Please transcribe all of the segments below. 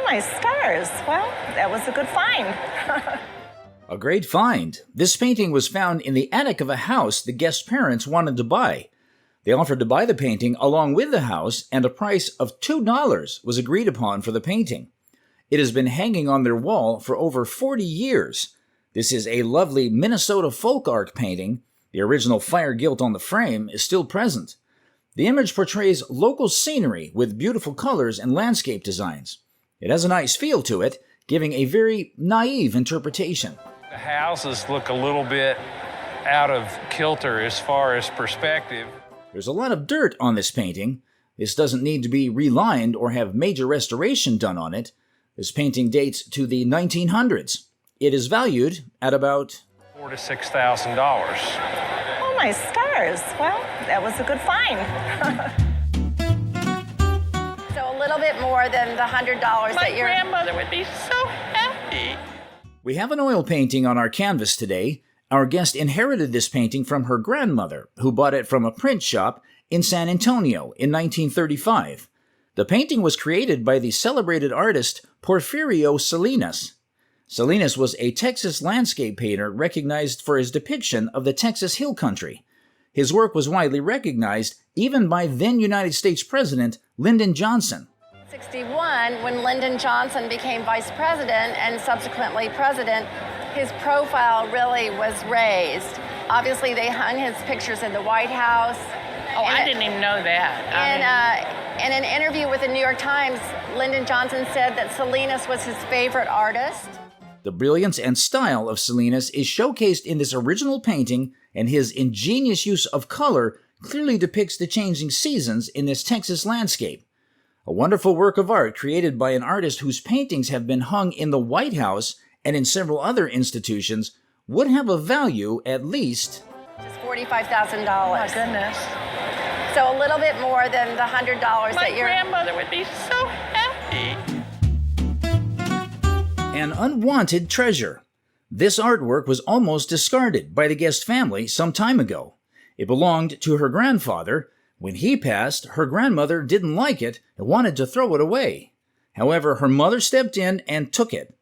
my stars. Well, that was a good find. A great find. This painting was found in the attic of a house the guest's parents wanted to buy. They offered to buy the painting along with the house, and a price of $2 was agreed upon for the painting. It has been hanging on their wall for over 40 years. This is a lovely Minnesota folk art painting. The original fire gilt on the frame is still present. The image portrays local scenery with beautiful colors and landscape designs. It has a nice feel to it, giving a very naive interpretation. The houses look a little bit out of kilter as far as perspective. There's a lot of dirt on this painting. This doesn't need to be relined or have major restoration done on it. This painting dates to the 1900s. It is valued at about $4,000 to $6,000. Oh, my stars. Well, that was a good find. So a little bit more than the $100 that your grandmother would be so happy. We have an oil painting on our canvas today. Our guest inherited this painting from her grandmother, who bought it from a print shop in San Antonio in 1935. The painting was created by the celebrated artist Porfirio Salinas. Salinas was a Texas landscape painter recognized for his depiction of the Texas Hill Country. His work was widely recognized even by then United States President Lyndon Johnson. 61, when Lyndon Johnson became vice president and subsequently president, his profile really was raised. Obviously, they hung his pictures in the White House. Oh, I didn't even know that. In an interview with the New York Times, Lyndon Johnson said that Salinas was his favorite artist. The brilliance and style of Salinas is showcased in this original painting, and his ingenious use of color clearly depicts the changing seasons in this Texas landscape. A wonderful work of art created by an artist whose paintings have been hung in the White House and in several other institutions would have a value at least Just $45,000. Oh, my goodness. So a little bit more than the $100 My that your grandmother would be so happy. an unwanted treasure. This artwork was almost discarded by the guest family some time ago. It belonged to her grandfather. When he passed, her grandmother didn't like it and wanted to throw it away. However, her mother stepped in and took it.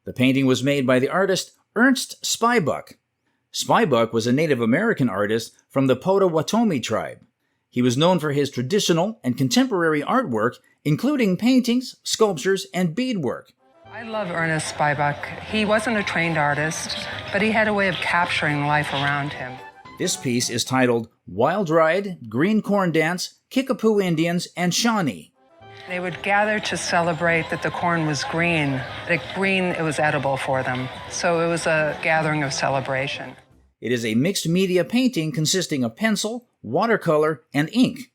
The painting was made by the artist Ernst Spybuck. Spybuck was a Native American artist from the Potawatomi tribe. He was known for his traditional and contemporary artwork, including paintings, sculptures, and beadwork. I love Ernest Spybuck. He wasn't a trained artist, but he had a way of capturing life around him. This piece is titled Wild Ride, Green Corn Dance, Kickapoo Indians, and Shawnee. They would gather to celebrate that the corn was green. It was edible for them. So it was a gathering of celebration. It is a mixed media painting consisting of pencil, watercolor, and ink.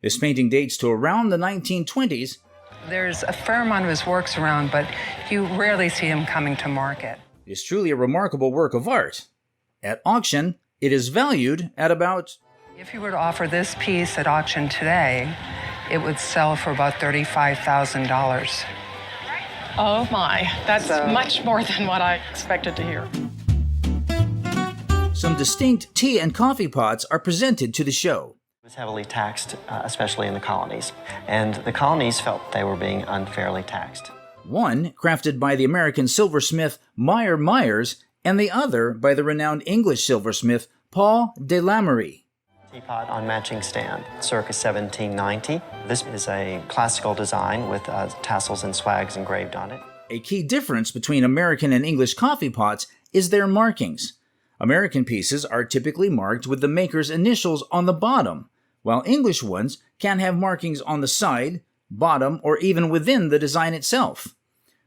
This painting dates to around the 1920s. There's a fair amount of his works around, but you rarely see him coming to market. It is truly a remarkable work of art. At auction, it is valued at about If you were to offer this piece at auction today, it would sell for about $35,000. Oh my, that's much more than what I expected to hear. some distinct tea and coffee pots are presented to the show. It was heavily taxed, especially in the colonies, and the colonies felt they were being unfairly taxed. One crafted by the American silversmith Meyer Myers, and the other by the renowned English silversmith Paul de Lamery. Teapot on matching stand, circa 1790. This is a classical design with tassels and swags engraved on it. A key difference between American and English coffee pots is their markings. American pieces are typically marked with the maker's initials on the bottom, while English ones can have markings on the side, bottom, or even within the design itself.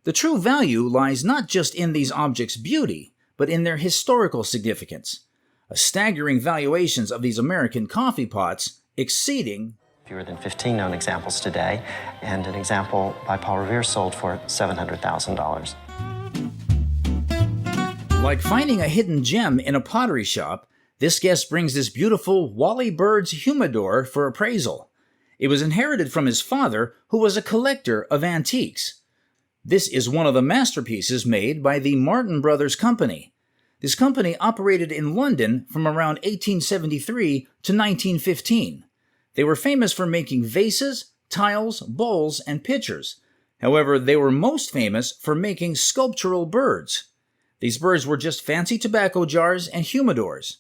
The true value lies not just in these objects' beauty, but in their historical significance. A staggering valuations of these American coffee pots exceeding Fewer than 15 known examples today, and an example by Paul Revere sold for $700,000. Like finding a hidden gem in a pottery shop, this guest brings this beautiful Wally Bird's humidor for appraisal. It was inherited from his father, who was a collector of antiques. This is one of the masterpieces made by the Martin Brothers Company. This company operated in London from around 1873 to 1915. They were famous for making vases, tiles, bowls, and pitchers. However, they were most famous for making sculptural birds. These birds were just fancy tobacco jars and humidors.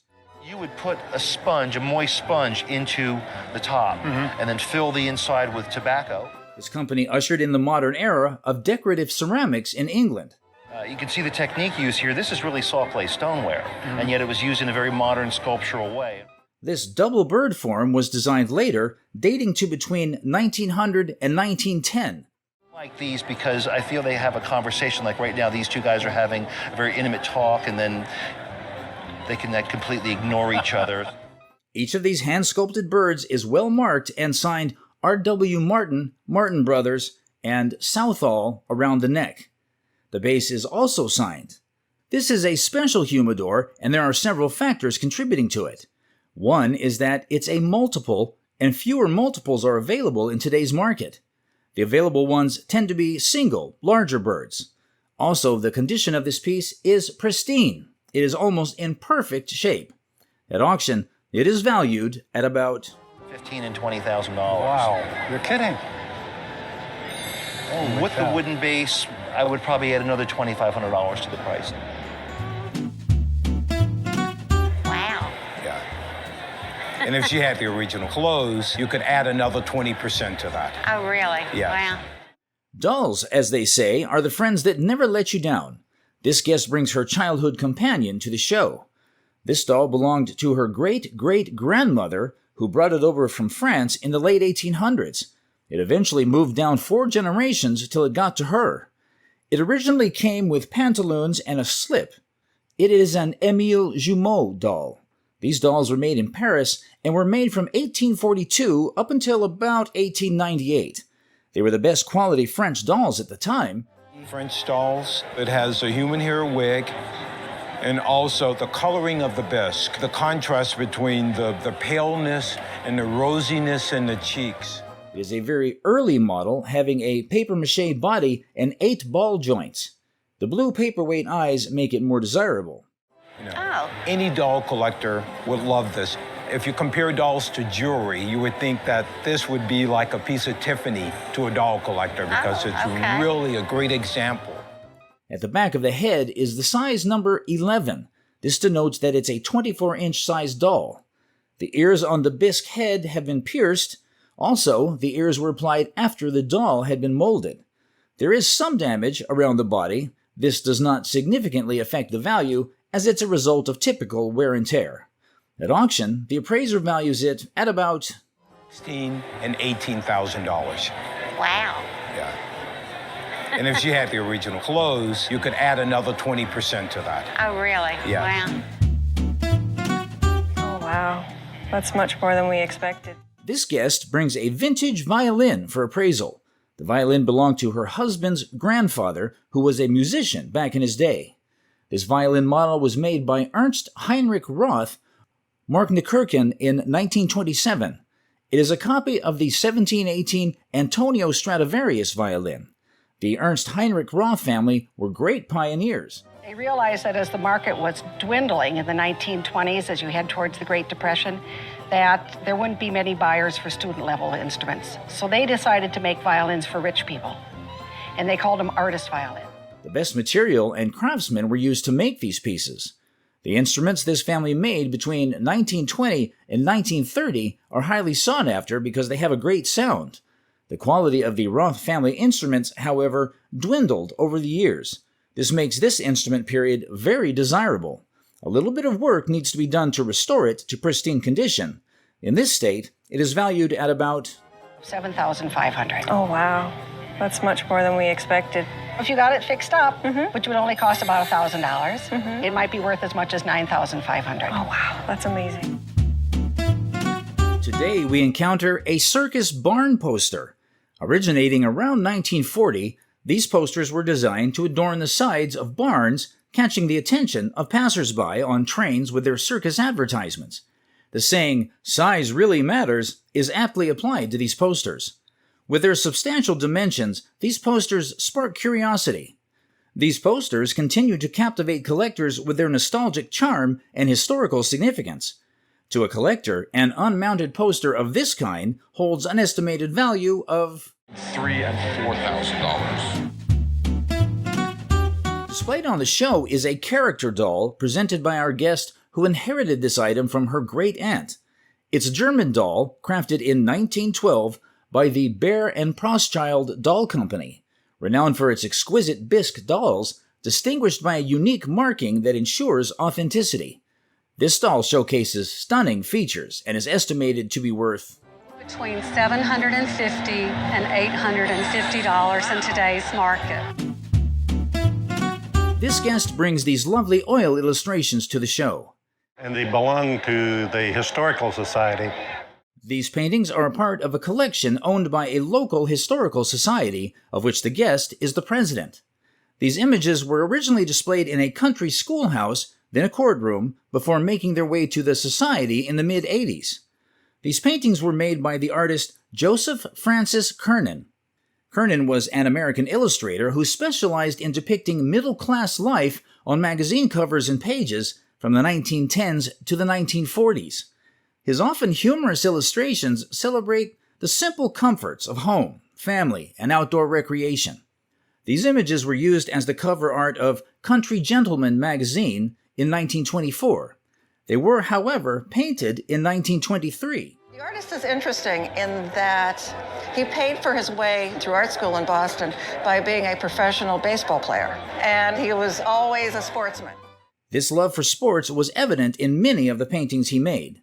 You would put a sponge, a moist sponge, into the top and then fill the inside with tobacco. This company ushered in the modern era of decorative ceramics in England. You can see the technique used here. This is really saw clay stoneware, and yet it was used in a very modern sculptural way. This double bird form was designed later, dating to between 1900 and 1910. Like these because I feel they have a conversation. Like right now, these two guys are having a very intimate talk, and then they can completely ignore each other. Each of these hand-sculpted birds is well marked and signed R.W. Martin, Martin Brothers, and Southall around the neck. The base is also signed. This is a special humidor, and there are several factors contributing to it. One is that it's a multiple, and fewer multiples are available in today's market. The available ones tend to be single, larger birds. Also, the condition of this piece is pristine. It is almost in perfect shape. At auction, it is valued at about $15,000 and $20,000. Wow, you're kidding. Oh, with the wooden base, I would probably add another $2,500 to the price. Wow. Yeah. And if she had the original clothes, you could add another 20% to that. Oh, really? Yes. Wow. dolls, as they say, are the friends that never let you down. This guest brings her childhood companion to the show. This doll belonged to her great-great-grandmother, who brought it over from France in the late 1800s. It eventually moved down 4 generations till it got to her. It originally came with pantaloons and a slip. It is an Émile Jumeau doll. These dolls were made in Paris and were made from 1842 up until about 1898. They were the best quality French dolls at the time. French dolls, it has a human hair wig, and also the coloring of the bisque, the contrast between the paleness and the rosiness in the cheeks. It is a very early model, having a papier-mâché body and 8 ball joints. The blue paperweight eyes make it more desirable. You know, any doll collector would love this. If you compare dolls to jewelry, you would think that this would be like a piece of Tiffany to a doll collector because it's really a great example. At the back of the head is the size number 11. This denotes that it's a 24-inch size doll. The ears on the bisque head have been pierced. Also, the ears were applied after the doll had been molded. There is some damage around the body. This does not significantly affect the value, as it's a result of typical wear and tear. At auction, the appraiser values it at about $16,000 and $18,000. Wow. Yeah. And if she had the original clothes, you could add another 20% to that. Oh, really? Yeah. Wow. Oh, wow. That's much more than we expected. This guest brings a vintage violin for appraisal. The violin belonged to her husband's grandfather, who was a musician back in his day. This violin model was made by Ernst Heinrich Roth, Marknekerken in 1927. It is a copy of the 1718 Antonio Stradivarius violin. The Ernst Heinrich Roth family were great pioneers. They realized that as the market was dwindling in the 1920s, as you head towards the Great Depression, that there wouldn't be many buyers for student-level instruments. So they decided to make violins for rich people, and they called them artist violins. The best material and craftsmen were used to make these pieces. The instruments this family made between 1920 and 1930 are highly sought after because they have a great sound. The quality of the Roth family instruments, however, dwindled over the years. This makes this instrument period very desirable. A little bit of work needs to be done to restore it to pristine condition. In this state, it is valued at about $7,500. Oh, wow. That's much more than we expected. If you got it fixed up, which would only cost about $1,000, it might be worth as much as $9,500. Oh, wow. That's amazing. Today, we encounter a circus barn poster. Originating around 1940, these posters were designed to adorn the sides of barns, catching the attention of passers-by on trains with their circus advertisements. The saying, "size really matters," is aptly applied to these posters. With their substantial dimensions, these posters spark curiosity. These posters continue to captivate collectors with their nostalgic charm and historical significance. To a collector, an unmounted poster of this kind holds an estimated value of $3,000 and $4,000. Displayed on the show is a character doll presented by our guest who inherited this item from her great-aunt. It's a German doll crafted in 1912 by the Bear and Proschild Doll Company, renowned for its exquisite bisque dolls, distinguished by a unique marking that ensures authenticity. This doll showcases stunning features and is estimated to be worth between $750 and $850 in today's market. This guest brings these lovely oil illustrations to the show. And they belong to the Historical Society. These paintings are a part of a collection owned by a local historical society, of which the guest is the president. These images were originally displayed in a country schoolhouse, then a courtroom, before making their way to the society in the mid-80s. These paintings were made by the artist Joseph Francis Kernan. Kernan was an American illustrator who specialized in depicting middle-class life on magazine covers and pages from the 1910s to the 1940s. His often humorous illustrations celebrate the simple comforts of home, family, and outdoor recreation. These images were used as the cover art of Country Gentleman magazine in 1924. They were, however, painted in 1923. The artist is interesting in that he paid for his way through art school in Boston by being a professional baseball player, and he was always a sportsman. This love for sports was evident in many of the paintings he made.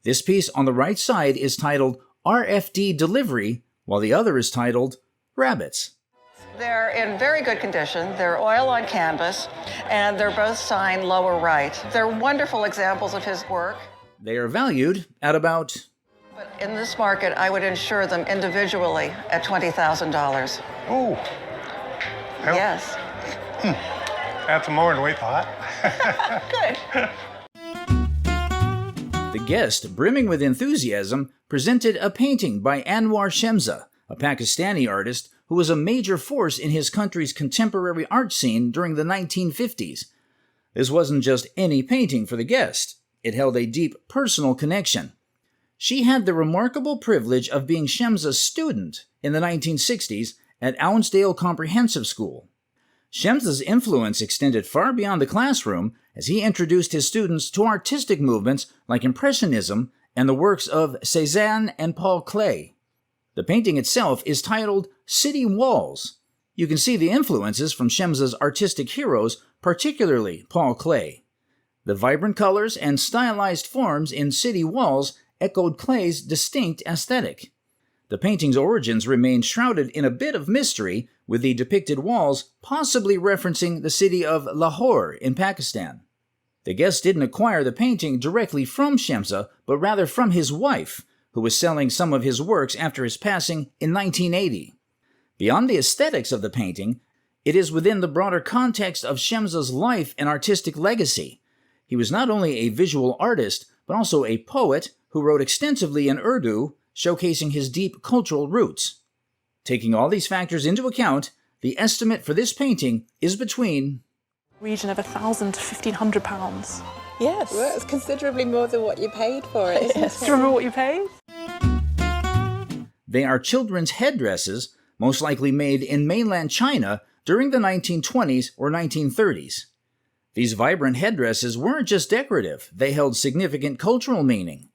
This piece on the right side is titled RFD Delivery, while the other is titled Rabbits. They're in very good condition. They're oil on canvas, and they're both signed lower right. They're wonderful examples of his work. They are valued at about... But in this market, I would insure them individually at $20,000. Oh. Yes. That's more than we thought. Good. The guest, brimming with enthusiasm, presented a painting by Anwar Shemza, a Pakistani artist who was a major force in his country's contemporary art scene during the 1950s. This wasn't just any painting for the guest. It held a deep personal connection. She had the remarkable privilege of being Shemza's student in the 1960s at Ounsdale Comprehensive School. Shemza's influence extended far beyond the classroom as he introduced his students to artistic movements like Impressionism and the works of Cézanne and Paul Klee. The painting itself is titled City Walls. You can see the influences from Shemza's artistic heroes, particularly Paul Klee. The vibrant colors and stylized forms in City Walls echoed Klee's distinct aesthetic. The painting's origins remain shrouded in a bit of mystery, with the depicted walls possibly referencing the city of Lahore in Pakistan. The guest didn't acquire the painting directly from Shemza, but rather from his wife, who was selling some of his works after his passing in 1980. Beyond the aesthetics of the painting, it is within the broader context of Shemza's life and artistic legacy. He was not only a visual artist, but also a poet who wrote extensively in Urdu, showcasing his deep cultural roots. Taking all these factors into account, the estimate for this painting is between region of £1,000 to £1,500. Yes, well, it's considerably more than what you paid for it. Yes. Do you remember what you paid? They are children's headdresses, most likely made in mainland China during the 1920s or 1930s. These vibrant headdresses weren't just decorative, they held significant cultural meaning.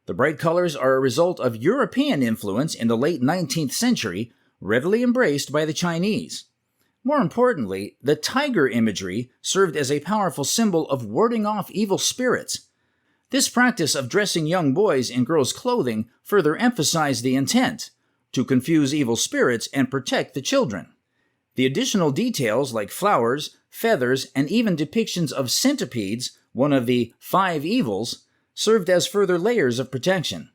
The bright colors are a result of European influence in the late 19th century, readily embraced by the Chinese. More importantly, the tiger imagery served as a powerful symbol of warding off evil spirits. This practice of dressing young boys in girls' clothing further emphasized the intent, to confuse evil spirits and protect the children. The additional details like flowers, feathers, and even depictions of centipedes, one of the 5 evils, served as further layers of protection.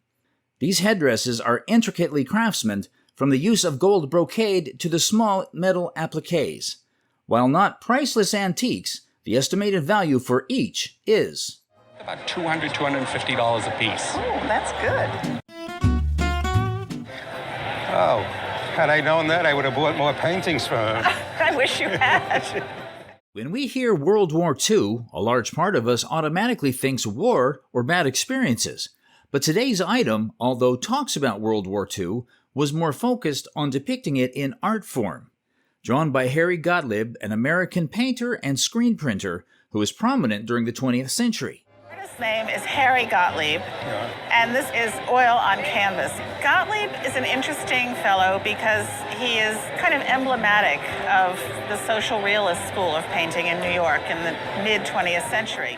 These headdresses are intricately craftsmaned, from the use of gold brocade to the small metal appliques. While not priceless antiques, the estimated value for each is about $200, $250 a piece. Oh, that's good. Oh, had I known that, I would have bought more paintings from him. I wish you had. When we hear World War II, a large part of us automatically thinks war or bad experiences. But today's item, although talks about World War II, was more focused on depicting it in art form. Drawn by Harry Gottlieb, an American painter and screen printer who was prominent during the 20th century. His name is Harry Gottlieb, and this is oil on canvas. Gottlieb is an interesting fellow because he is kind of emblematic of the social realist school of painting in New York in the mid-20th century.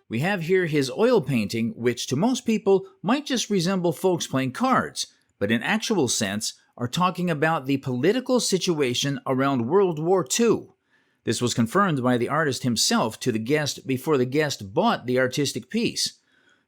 We have here his oil painting, which to most people might just resemble folks playing cards, but in actual sense are talking about the political situation around World War II. This was confirmed by the artist himself to the guest before the guest bought the artistic piece.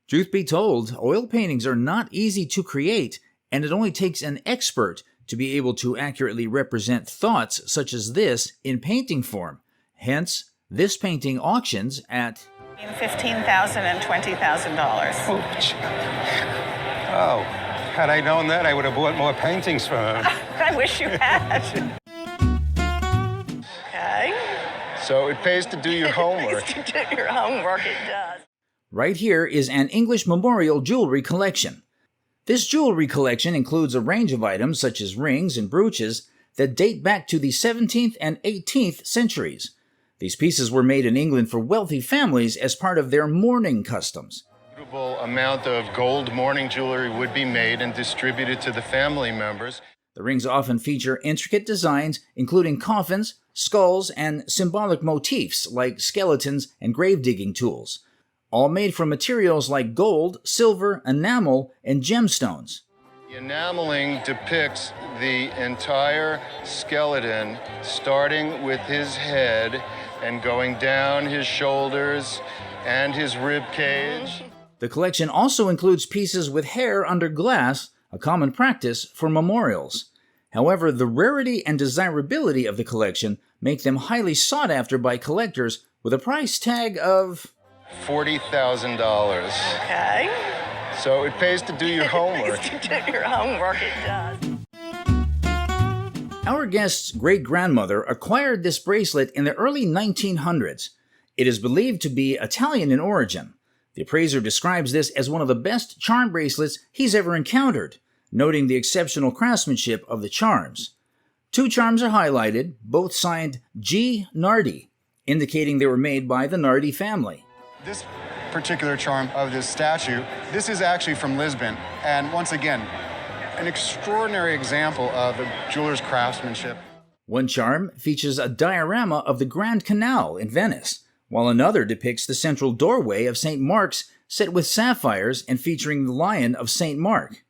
Truth be told, oil paintings are not easy to create, and it only takes an expert to be able to accurately represent thoughts such as this in painting form. Hence, this painting auctions at $15,000 and $20,000. Oh, had I known that, I would have bought more paintings from him. I wish you had. Okay. So it pays to do your homework. It pays to do your homework, it does. Right here is an English memorial jewelry collection. This jewelry collection includes a range of items such as rings and brooches that date back to the 17th and 18th centuries. These pieces were made in England for wealthy families as part of their mourning customs. A suitable amount of gold mourning jewelry would be made and distributed to the family members. The rings often feature intricate designs, including coffins, skulls, and symbolic motifs like skeletons and grave-digging tools, all made from materials like gold, silver, enamel, and gemstones. The enameling depicts the entire skeleton, starting with his head and going down his shoulders and his rib cage. The collection also includes pieces with hair under glass, a common practice for memorials. However, the rarity and desirability of the collection make them highly sought after by collectors with a price tag of $40,000. Okay. So it pays to do your homework. It pays to do your homework, it does. Our guest's great-grandmother acquired this bracelet in the early 1900s. It is believed to be Italian in origin. The appraiser describes this as one of the best charm bracelets he's ever encountered, noting the exceptional craftsmanship of the charms. Two charms are highlighted, both signed G. Nardi, indicating they were made by the Nardi family. This particular charm of this statue, this is actually from Lisbon, and once again, an extraordinary example of a jeweler's craftsmanship. One charm features a diorama of the Grand Canal in Venice, while another depicts the central doorway of St. Mark's set with sapphires and featuring the lion of St. Mark.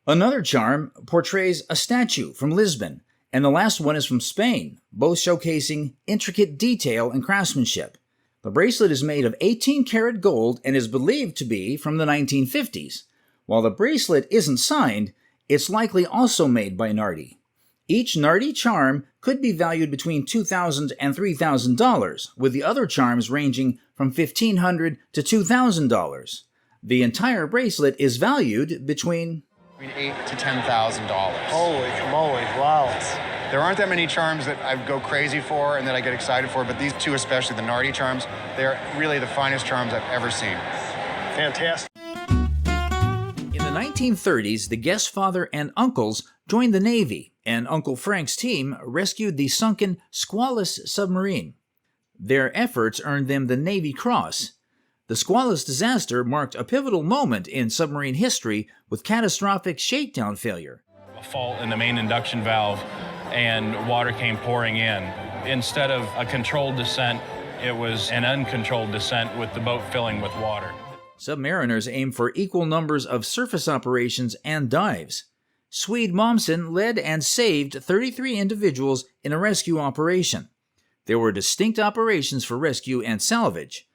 Another charm portrays a statue from Lisbon, and the last one is from Spain, both showcasing intricate detail and craftsmanship. The bracelet is made of 18-karat gold and is believed to be from the 1950s. While the bracelet isn't signed, it's likely also made by Nardi. Each Nardi charm could be valued between $2,000 and $3,000, with the other charms ranging from $1,500 to $2,000. The entire bracelet is valued between $8,000 to $10,000. Holy moly, wow. There aren't that many charms that I go crazy for and that I get excited for, but these two, especially the Nardi charms, they're really the finest charms I've ever seen. Fantastic. In the 1930s, the guest's father and uncles joined the Navy, and Uncle Frank's team rescued the sunken Squalus submarine. Their efforts earned them the Navy Cross. The Squalus disaster marked a pivotal moment in submarine history with catastrophic shakedown failure. A fault in the main induction valve, and water came pouring in. Instead of a controlled descent, it was an uncontrolled descent with the boat filling with water. Submariners aim for equal numbers of surface operations and dives. Swede Momsen led and saved 33 individuals in a rescue operation. There were distinct operations for rescue and salvage.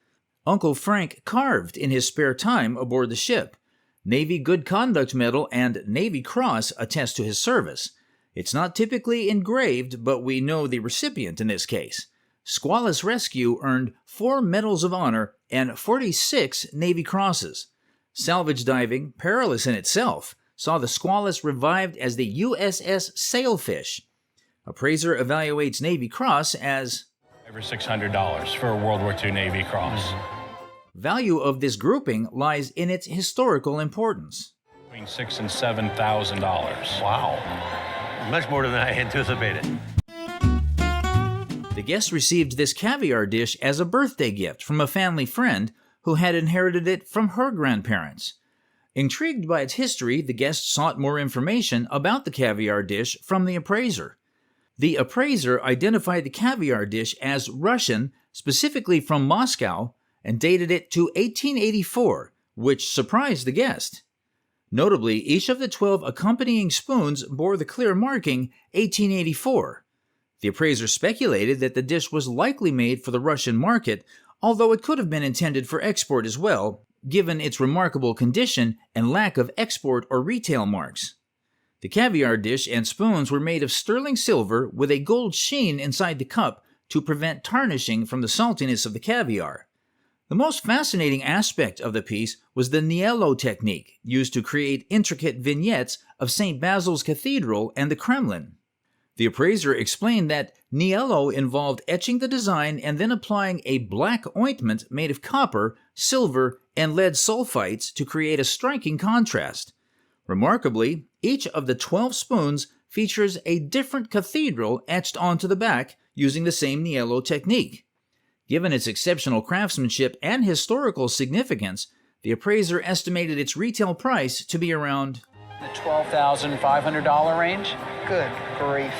Uncle Frank carved in his spare time aboard the ship. Navy Good Conduct Medal and Navy Cross attest to his service. It's not typically engraved, but we know the recipient in this case. Squalus Rescue earned 4 Medals of Honor and 46 Navy Crosses. Salvage diving, perilous in itself, saw the Squalus revived as the USS Sailfish. Appraiser evaluates Navy Cross as Over $600 for a World War II Navy Cross. Value of this grouping lies in its historical importance. Between $6,000 and $7,000. Wow. Much more than I anticipated. The guest received this caviar dish as a birthday gift from a family friend who had inherited it from her grandparents. Intrigued by its history, the guest sought more information about the caviar dish from the appraiser. The appraiser identified the caviar dish as Russian, specifically from Moscow, and dated it to 1884, which surprised the guest. Notably, each of the 12 accompanying spoons bore the clear marking 1884. The appraiser speculated that the dish was likely made for the Russian market, although it could have been intended for export as well, given its remarkable condition and lack of export or retail marks. The caviar dish and spoons were made of sterling silver with a gold sheen inside the cup to prevent tarnishing from the saltiness of the caviar. The most fascinating aspect of the piece was the niello technique used to create intricate vignettes of St. Basil's Cathedral and the Kremlin. The appraiser explained that niello involved etching the design and then applying a black ointment made of copper, silver, and lead sulfides to create a striking contrast. Remarkably, each of the 12 spoons features a different cathedral etched onto the back using the same niello technique. Given its exceptional craftsmanship and historical significance, the appraiser estimated its retail price to be around the $12,500 range. Good grief.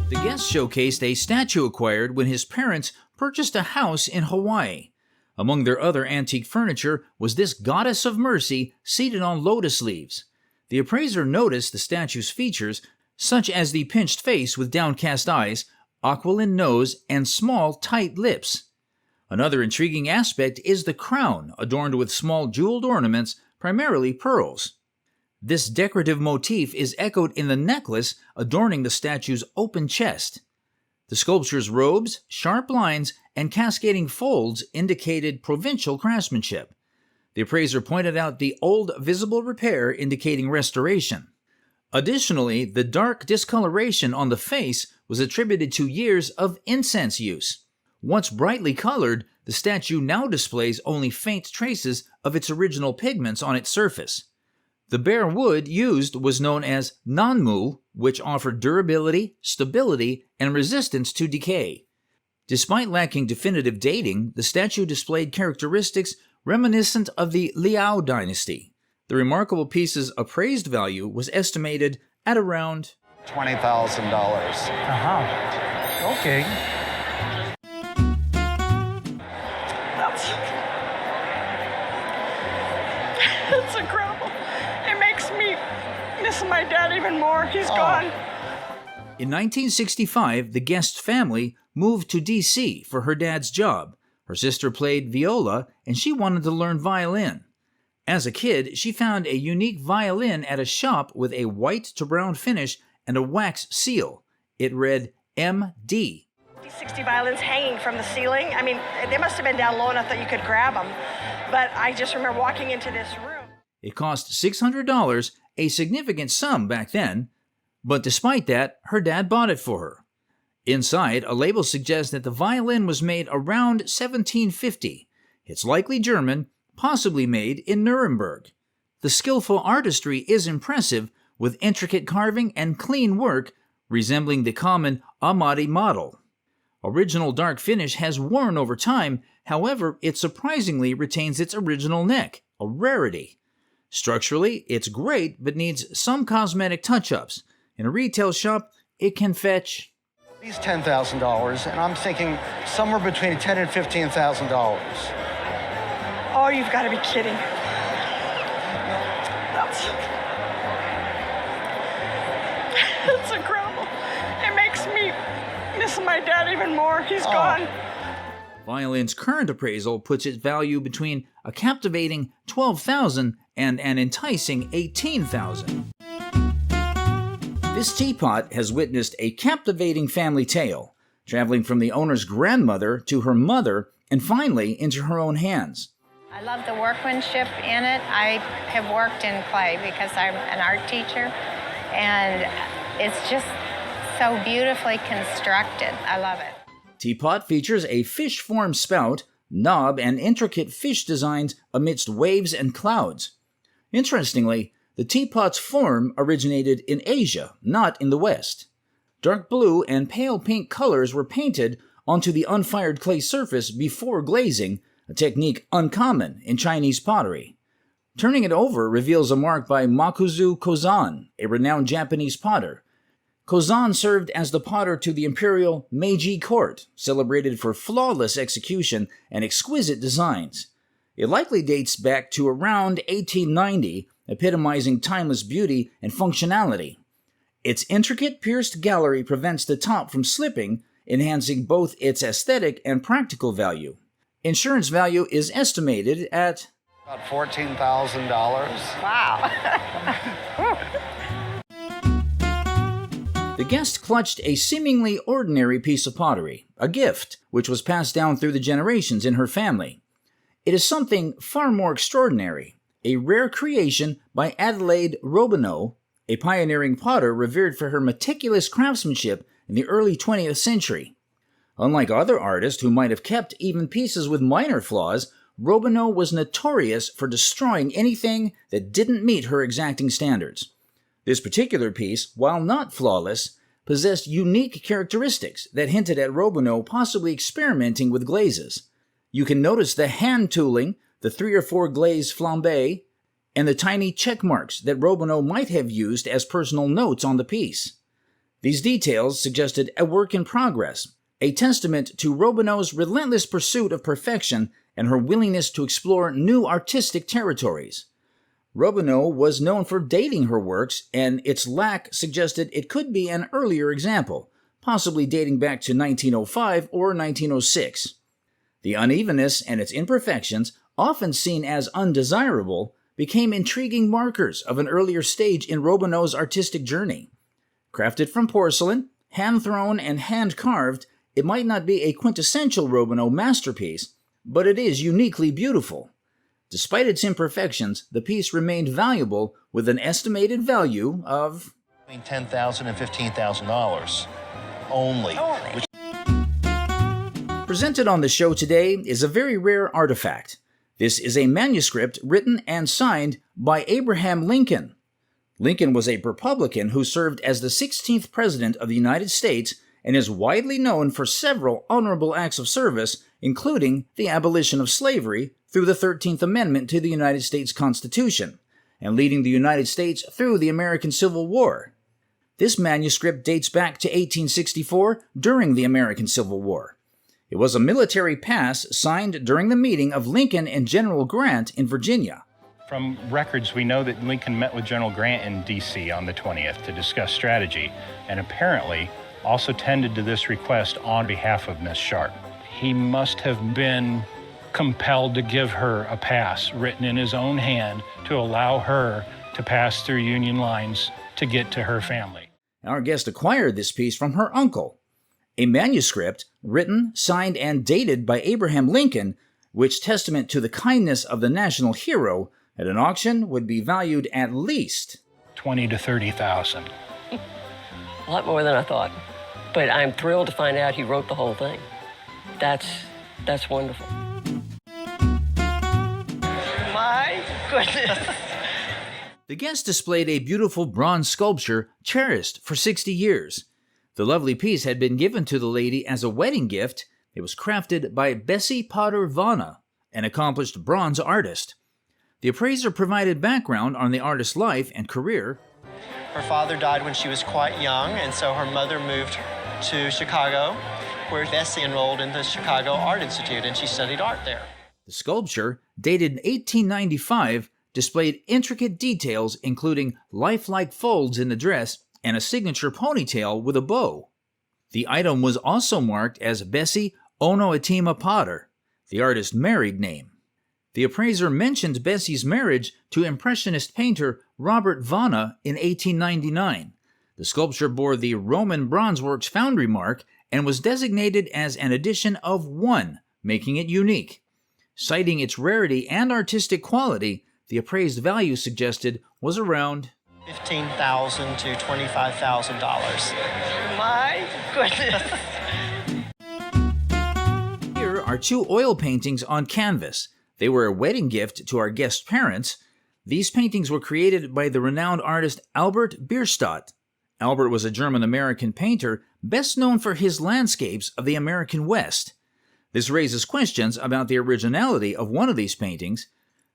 The guest showcased a statue acquired when his parents purchased a house in Hawaii. Among their other antique furniture was this goddess of mercy seated on lotus leaves. The appraiser noticed the statue's features, such as the pinched face with downcast eyes, aquiline nose, and small, tight lips. Another intriguing aspect is the crown, adorned with small jeweled ornaments, primarily pearls. This decorative motif is echoed in the necklace adorning the statue's open chest. The sculpture's robes, sharp lines, and cascading folds indicated provincial craftsmanship. The appraiser pointed out the old visible repair indicating restoration. Additionally, the dark discoloration on the face was attributed to years of incense use. Once brightly colored, the statue now displays only faint traces of its original pigments on its surface. The bare wood used was known as nanmu, which offered durability, stability, and resistance to decay. Despite lacking definitive dating, the statue displayed characteristics reminiscent of the Liao dynasty. The remarkable piece's appraised value was estimated at around $20,000. Okay. That's incredible. It makes me miss my dad even more. He's gone. In 1965, the guest family moved to D.C. for her dad's job. Her sister played viola, and she wanted to learn violin. As a kid, she found a unique violin at a shop with a white to brown finish and a wax seal. It read M.D. 60 violins hanging from the ceiling. I mean, they must have been down low enough that you could grab them. But I just remember walking into this room. It cost $600, a significant sum back then. But despite that, her dad bought it for her. Inside, a label suggests that the violin was made around 1750. It's likely German, possibly made in Nuremberg. The skillful artistry is impressive, with intricate carving and clean work resembling the common Amati model. Original dark finish has worn over time, however, it surprisingly retains its original neck, a rarity. Structurally, it's great, but needs some cosmetic touch-ups. In a retail shop, it can fetch at least $10,000, and I'm thinking somewhere between $10,000 and $15,000. Oh, you've got to be kidding. That's incredible. It makes me miss my dad even more. He's gone. Violin's current appraisal puts its value between a captivating $12,000 and an enticing $18,000. This teapot has witnessed a captivating family tale, traveling from the owner's grandmother to her mother and finally into her own hands. I love the workmanship in it. I have worked in clay because I'm an art teacher, and it's just so beautifully constructed. I love it. Teapot features a fish-formed spout, knob, and intricate fish designs amidst waves and clouds. Interestingly, the teapot's form originated in Asia, not in the West. Dark blue and pale pink colors were painted onto the unfired clay surface before glazing, a technique uncommon in Chinese pottery. Turning it over reveals a mark by Makuzu Kozan, a renowned Japanese potter. Kozan served as the potter to the imperial Meiji court, celebrated for flawless execution and exquisite designs. It likely dates back to around 1890, epitomizing timeless beauty and functionality. Its intricate pierced gallery prevents the top from slipping, enhancing both its aesthetic and practical value. Insurance value is estimated at about $14,000. Wow. The guest clutched a seemingly ordinary piece of pottery, a gift, which was passed down through the generations in her family. It is something far more extraordinary, a rare creation by Adelaide Robineau, a pioneering potter revered for her meticulous craftsmanship in the early 20th century. Unlike other artists who might have kept even pieces with minor flaws, Robineau was notorious for destroying anything that didn't meet her exacting standards. This particular piece, while not flawless, possessed unique characteristics that hinted at Robineau possibly experimenting with glazes. You can notice the hand tooling, the 3 or 4 glaze flambés, and the tiny check marks that Robineau might have used as personal notes on the piece. These details suggested a work in progress, a testament to Robineau's relentless pursuit of perfection and her willingness to explore new artistic territories. Robineau was known for dating her works, and its lack suggested it could be an earlier example, possibly dating back to 1905 or 1906. The unevenness and its imperfections, often seen as undesirable, became intriguing markers of an earlier stage in Robineau's artistic journey. Crafted from porcelain, hand-thrown and hand-carved, it might not be a quintessential Robineau masterpiece, but it is uniquely beautiful. Despite its imperfections, the piece remained valuable with an estimated value of between $10,000 and $15,000 only. Presented on the show today is a very rare artifact. This is a manuscript written and signed by Abraham Lincoln. Lincoln was a Republican who served as the 16th President of the United States and is widely known for several honorable acts of service, including the abolition of slavery through the 13th Amendment to the United States Constitution, and leading the United States through the American Civil War. This manuscript dates back to 1864 during the American Civil War. It was a military pass signed during the meeting of Lincoln and General Grant in Virginia. From records, we know that Lincoln met with General Grant in D.C. on the 20th to discuss strategy, and apparently also tended to this request on behalf of Miss Sharp. He must have been compelled to give her a pass written in his own hand to allow her to pass through Union lines to get to her family. Our guest acquired this piece from her uncle, a manuscript written, signed, and dated by Abraham Lincoln, which, testament to the kindness of the national hero, at an auction would be valued at least $20,000 to $30,000. A lot more than I thought. But I'm thrilled to find out he wrote the whole thing. That's wonderful. My goodness. The guest displayed a beautiful bronze sculpture cherished for 60 years. The lovely piece had been given to the lady as a wedding gift. It was crafted by Bessie Potter Vonnoh, an accomplished bronze artist. The appraiser provided background on the artist's life and career. Her father died when she was quite young, and so her mother moved to Chicago, where Bessie enrolled in the Chicago Art Institute, and she studied art there. The sculpture, dated in 1895, displayed intricate details including lifelike folds in the dress and a signature ponytail with a bow. The item was also marked as Bessie Ono Potter, the artist's married name. The appraiser mentioned Bessie's marriage to Impressionist painter Robert Vonnoh in 1899. The sculpture bore the Roman Bronzeworks Foundry mark and was designated as an edition of 1, making it unique. Citing its rarity and artistic quality, the appraised value suggested was around $15,000 to $25,000. My goodness. are two oil paintings on canvas. They were a wedding gift to our guest parents. These paintings were created by the renowned artist Albert Bierstadt. Albert was a German-American painter best known for his landscapes of the American West. This raises questions about the originality of one of these paintings.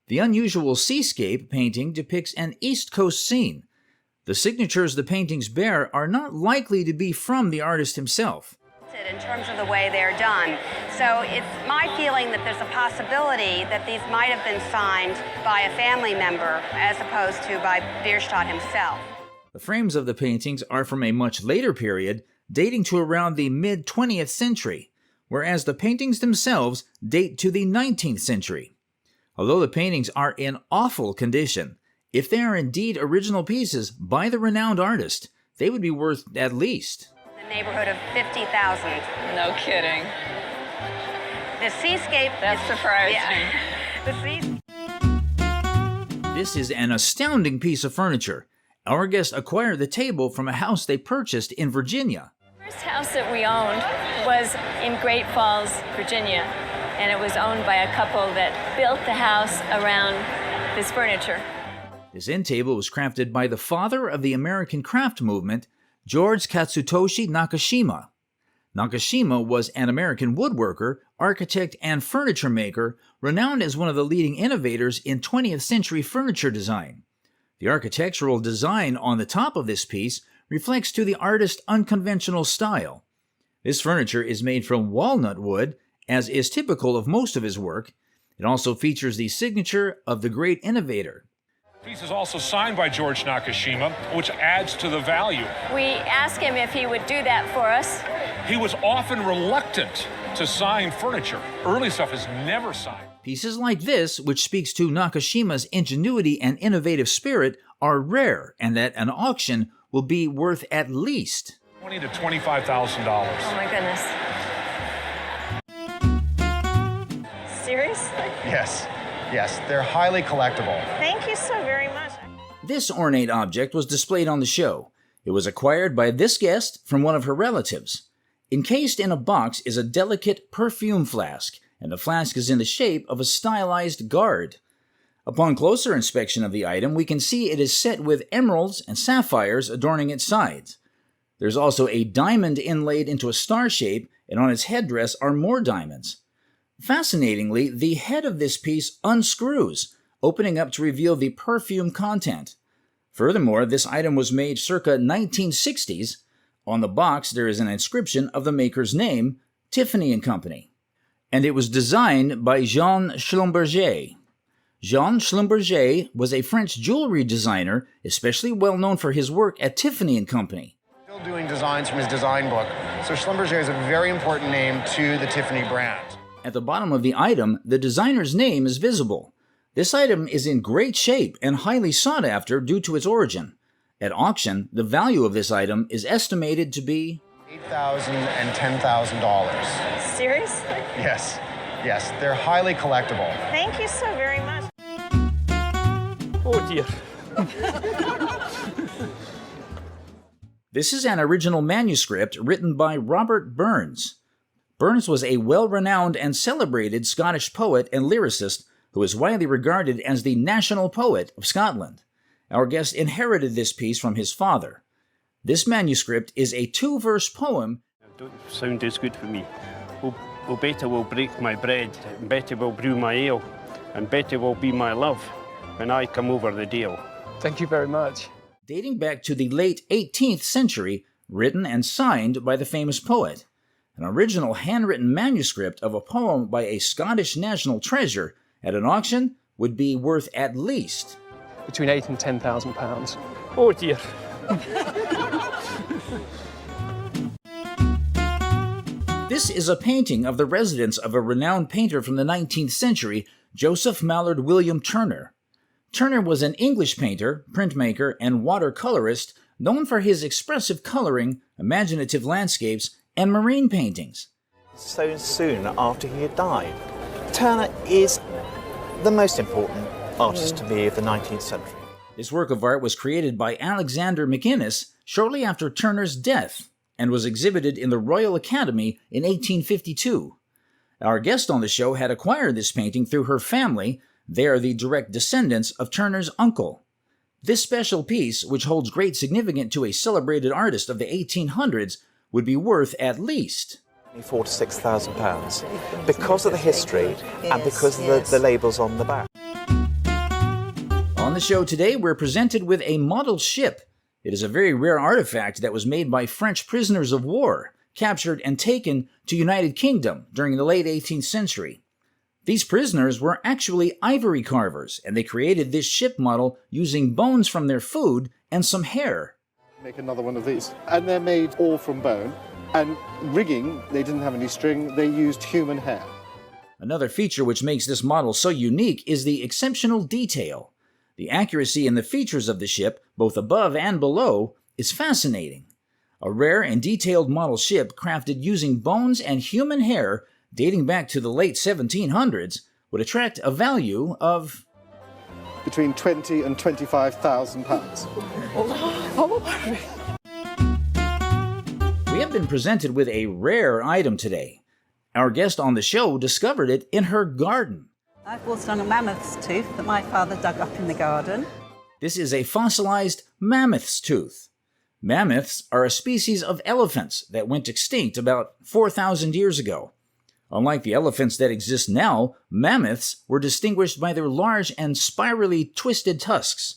The unusual seascape painting depicts an East Coast scene. The signatures the paintings bear are not likely to be from the artist himself. In terms of the way they're done. So it's my feeling that there's a possibility that these might have been signed by a family member as opposed to by Bierstadt himself. The frames of the paintings are from a much later period, dating to around the mid-20th century, whereas the paintings themselves date to the 19th century. Although the paintings are in awful condition, if they are indeed original pieces by the renowned artist, they would be worth at least The neighborhood of 50,000. No kidding. The seascape. That's surprising. The This is an astounding piece of furniture. Our guest acquired the table from a house they purchased in Virginia. The first house that we owned was in Great Falls, Virginia, and it was owned by a couple that built the house around this furniture. This end table was crafted by the father of the American craft movement, George Katsutoshi Nakashima. Nakashima was an American woodworker, architect, and furniture maker, renowned as one of the leading innovators in 20th century furniture design. The architectural design on the top of this piece reflects to the artist's unconventional style. This furniture is made from walnut wood, as is typical of most of his work. It also features the signature of the great innovator. The piece is also signed by George Nakashima, which adds to the value. We asked him if he would do that for us. He was often reluctant to sign furniture. Early stuff is never signed. Pieces like this, which speaks to Nakashima's ingenuity and innovative spirit, are rare, and at an auction will be worth at least $20,000 to $25,000. Oh my goodness. Seriously? Yes, they're highly collectible. Thank you so very much. This ornate object was displayed on the show. It was acquired by this guest from one of her relatives. Encased in a box is a delicate perfume flask, and the flask is in the shape of a stylized guard. Upon closer inspection of the item, we can see it is set with emeralds and sapphires adorning its sides. There's also a diamond inlaid into a star shape, and on its headdress are more diamonds. Fascinatingly, the head of this piece unscrews, opening up to reveal the perfume content. Furthermore, this item was made circa 1960s. On the box, there is an inscription of the maker's name, Tiffany & Company. And it was designed by Jean Schlumberger. Jean Schlumberger was a French jewelry designer, especially well known for his work at Tiffany & Company. Still doing designs from his design book. So Schlumberger is a very important name to the Tiffany brand. At the bottom of the item, the designer's name is visible. This item is in great shape and highly sought after due to its origin. At auction, the value of this item is estimated to be $8,000 and $10,000. Seriously? Yes, they're highly collectible. Thank you so very much. Oh dear. This is an original manuscript written by Robert Burns. Burns was a well-renowned and celebrated Scottish poet and lyricist who is widely regarded as the national poet of Scotland. Our guest inherited this piece from his father. This manuscript is a 2-verse poem. Don't sound as good for me. Oh, Betty will break my bread, and Betty will brew my ale, and Betty will be my love when I come over the dale. Thank you very much. Dating back to the late 18th century, written and signed by the famous poet. An original handwritten manuscript of a poem by a Scottish national treasure at an auction would be worth at least between £8,000 and £10,000. Oh dear. This is a painting of the residence of a renowned painter from the 19th century, Joseph Mallard William Turner. Turner was an English painter, printmaker, and watercolorist known for his expressive coloring, imaginative landscapes, and marine paintings. So soon after he had died. Turner is the most important artist to me of the 19th century. This work of art was created by Alexander McInnes shortly after Turner's death and was exhibited in the Royal Academy in 1852. Our guest on the show had acquired this painting through her family. They are the direct descendants of Turner's uncle. This special piece, which holds great significance to a celebrated artist of the 1800s, would be worth at least £4,000 to £6,000 because of the history and because of the labels on the back. On the show today, we're presented with a model ship. It is a very rare artifact that was made by French prisoners of war, captured and taken to United Kingdom during the late 18th century. These prisoners were actually ivory carvers, and they created this ship model using bones from their food and some hair. Make another one of these. And they're made all from bone. And rigging, they didn't have any string, they used human hair. Another feature which makes this model so unique is the exceptional detail. The accuracy in the features of the ship, both above and below, is fascinating. A rare and detailed model ship crafted using bones and human hair dating back to the late 1700s would attract a value of between £20,000 and £25,000. We have been presented with a rare item today. Our guest on the show discovered it in her garden. I've also done a mammoth's tooth that my father dug up in the garden. This is a fossilized mammoth's tooth. Mammoths are a species of elephants that went extinct about 4,000 years ago. Unlike the elephants that exist now, mammoths were distinguished by their large and spirally twisted tusks.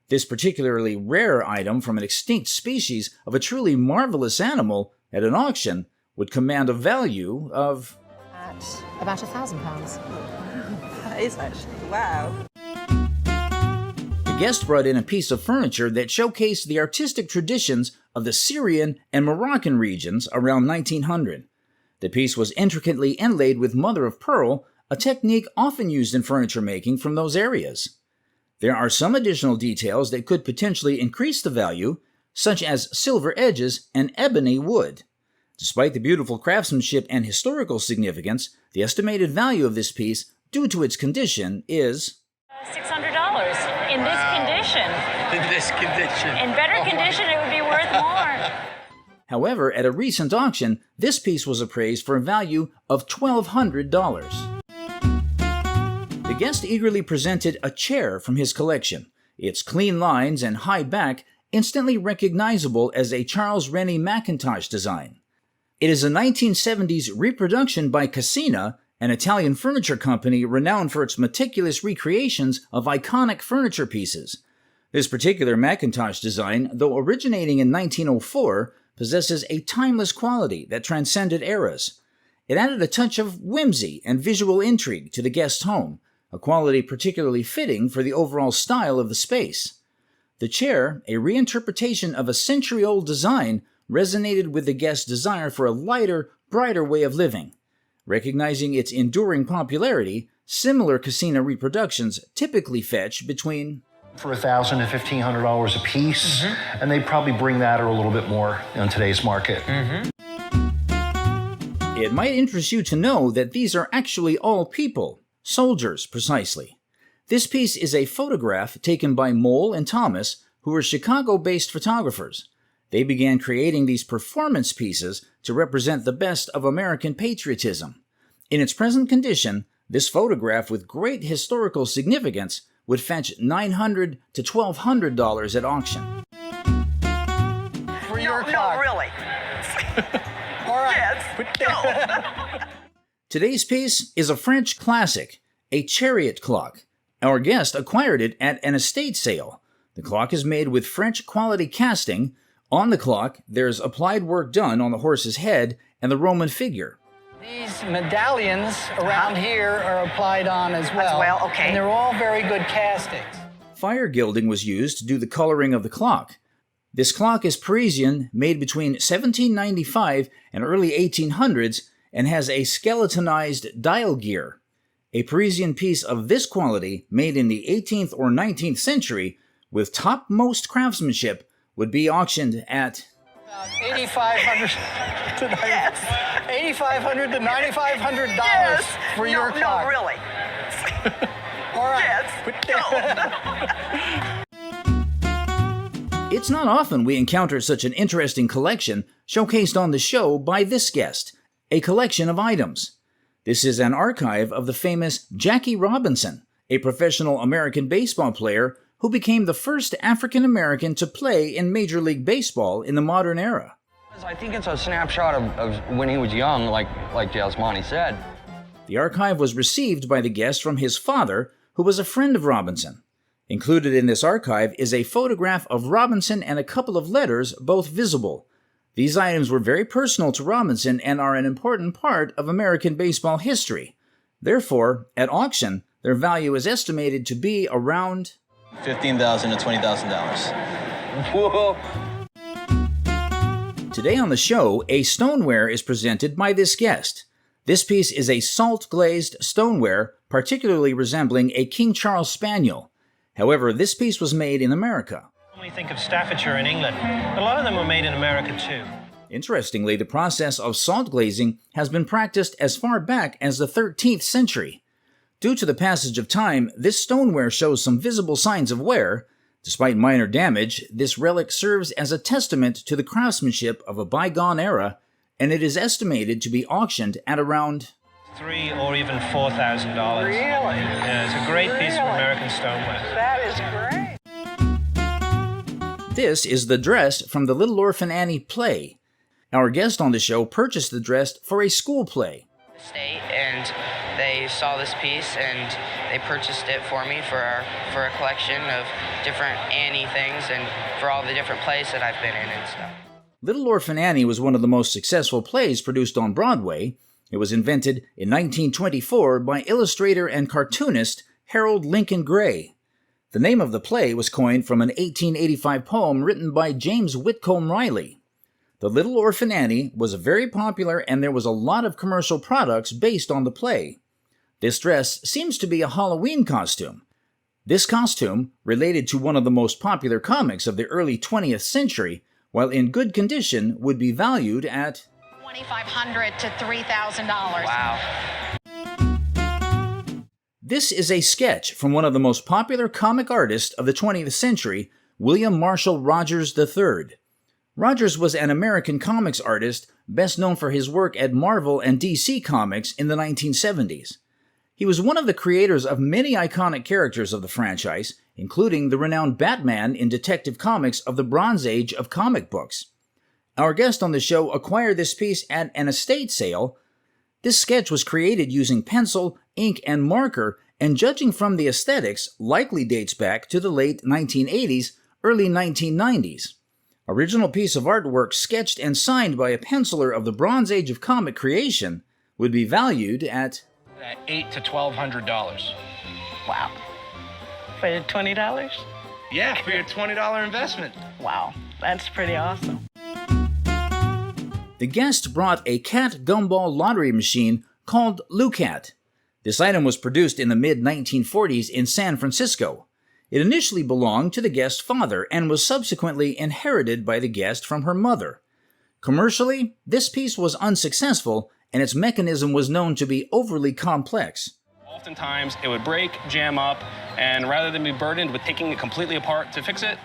This particularly rare item from an extinct species of a truly marvelous animal at an auction would command a value of at about £1,000. That is actually, wow. The guest brought in a piece of furniture that showcased the artistic traditions of the Syrian and Moroccan regions around 1900. The piece was intricately inlaid with mother-of-pearl, a technique often used in furniture making from those areas. There are some additional details that could potentially increase the value, such as silver edges and ebony wood. Despite the beautiful craftsmanship and historical significance, the estimated value of this piece, due to its condition, is $600 in this condition. In this condition. In better condition, it would be worth more. However, at a recent auction, this piece was appraised for a value of $1,200. The guest eagerly presented a chair from his collection. Its clean lines and high back instantly recognizable as a Charles Rennie Macintosh design. It is a 1970s reproduction by Casina, an Italian furniture company renowned for its meticulous recreations of iconic furniture pieces. This particular Macintosh design, though originating in 1904, possesses a timeless quality that transcended eras. It added a touch of whimsy and visual intrigue to the guest's home, a quality particularly fitting for the overall style of the space. The chair, a reinterpretation of a century-old design, resonated with the guest's desire for a lighter, brighter way of living. Recognizing its enduring popularity, similar Casina reproductions typically fetch between for $1,000 to $1,500 a piece, and they'd probably bring that or a little bit more in today's market. It might interest you to know that these are actually all people, soldiers precisely. This piece is a photograph taken by Mole and Thomas, who were Chicago-based photographers. They began creating these performance pieces to represent the best of American patriotism. In its present condition, this photograph with great historical significance would fetch $900 to $1,200 at auction. For your car. No, really. All right. Yes. Today's piece is a French classic, a chariot clock. Our guest acquired it at an estate sale. The clock is made with French quality casting. On the clock, there's applied work done on the horse's head and the Roman figure. These medallions around here are applied on as well. Okay. And they're all very good castings. Fire gilding was used to do the coloring of the clock. This clock is Parisian, made between 1795 and early 1800s, and has a skeletonized dial gear. A Parisian piece of this quality, made in the 18th or 19th century, with topmost craftsmanship, would be auctioned at $8,500 to $8,500 to $9,500 for your car. No, really. All right. It's not often we encounter such an interesting collection showcased on the show by this guest, a collection of items. This is an archive of the famous Jackie Robinson, a professional American baseball player who became the first African American to play in Major League Baseball in the modern era. I think it's a snapshot of when he was young, like Jasmani said. The archive was received by the guest from his father, who was a friend of Robinson. Included in this archive is a photograph of Robinson and a couple of letters, both visible. These items were very personal to Robinson and are an important part of American baseball history. Therefore, at auction, their value is estimated to be around $15,000 to $20,000. Whoa! Today on the show, a stoneware is presented by this guest. This piece is a salt-glazed stoneware, particularly resembling a King Charles Spaniel. However, this piece was made in America. When we think of Staffordshire in England, a lot of them were made in America too. Interestingly, the process of salt glazing has been practiced as far back as the 13th century. Due to the passage of time, this stoneware shows some visible signs of wear. Despite minor damage, this relic serves as a testament to the craftsmanship of a bygone era, and it is estimated to be auctioned at around $3,000 or even $4,000. Really? Yeah, it's a great piece of American stoneware. That is great. This is the dress from the Little Orphan Annie play. Our guest on the show purchased the dress for a school play. State, and they saw this piece and they purchased it for me for a collection of different Annie things and for all the different plays that I've been in and stuff. Little Orphan Annie was one of the most successful plays produced on Broadway. It was invented in 1924 by illustrator and cartoonist Harold Lincoln Gray. The name of the play was coined from an 1885 poem written by James Whitcomb Riley. The Little Orphan Annie was very popular, and there was a lot of commercial products based on the play. This dress seems to be a Halloween costume. This costume, related to one of the most popular comics of the early 20th century, while in good condition, would be valued at $2,500 to $3,000. Wow. This is a sketch from one of the most popular comic artists of the 20th century, William Marshall Rogers III. Rogers was an American comics artist best known for his work at Marvel and DC Comics in the 1970s. He was one of the creators of many iconic characters of the franchise, including the renowned Batman in Detective Comics of the Bronze Age of comic books. Our guest on the show acquired this piece at an estate sale. This sketch was created using pencil, ink, and marker, and judging from the aesthetics, likely dates back to the late 1980s, early 1990s. Original piece of artwork sketched and signed by a penciler of the Bronze Age of comic creation would be valued at $800 to $1,200. Wow. For your $20? Yeah, for your $20 investment. Wow, that's pretty awesome. The guest brought a cat gumball lottery machine called Lucat. This item was produced in the mid-1940s in San Francisco. It initially belonged to the guest's father and was subsequently inherited by the guest from her mother. Commercially, this piece was unsuccessful, and its mechanism was known to be overly complex. Oftentimes, it would break, jam up, and rather than be burdened with taking it completely apart to fix it.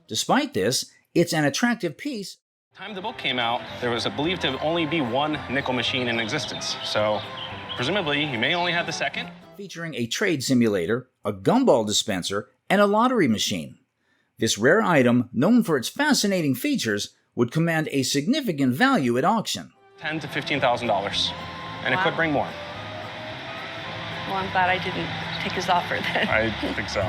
Despite this, it's an attractive piece. By the time the book came out, there was believed to only be one nickel machine in existence. So, presumably, you may only have the second. Featuring a trade simulator, a gumball dispenser, and a lottery machine. This rare item, known for its fascinating features, would command a significant value at auction. $10,000 to $15,000, and it could bring more. Well, I'm glad I didn't take his offer then. I think so.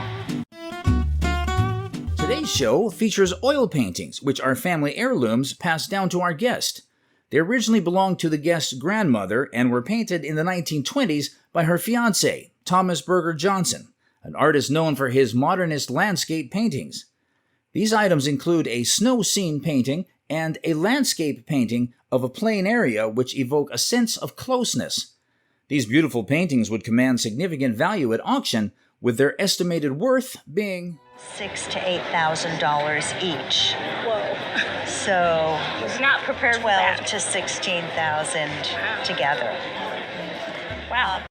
Today's show features oil paintings, which are family heirlooms passed down to our guest. They originally belonged to the guest's grandmother and were painted in the 1920s by her fiancé, Thomas Berger Johnson, an artist known for his modernist landscape paintings. These items include a snow scene painting and a landscape painting of a plain area which evoke a sense of closeness. These beautiful paintings would command significant value at auction, with their estimated worth being $6,000 to $8,000 each. Whoa. So He's not prepared for that. $12,000 to $16,000 together. Wow.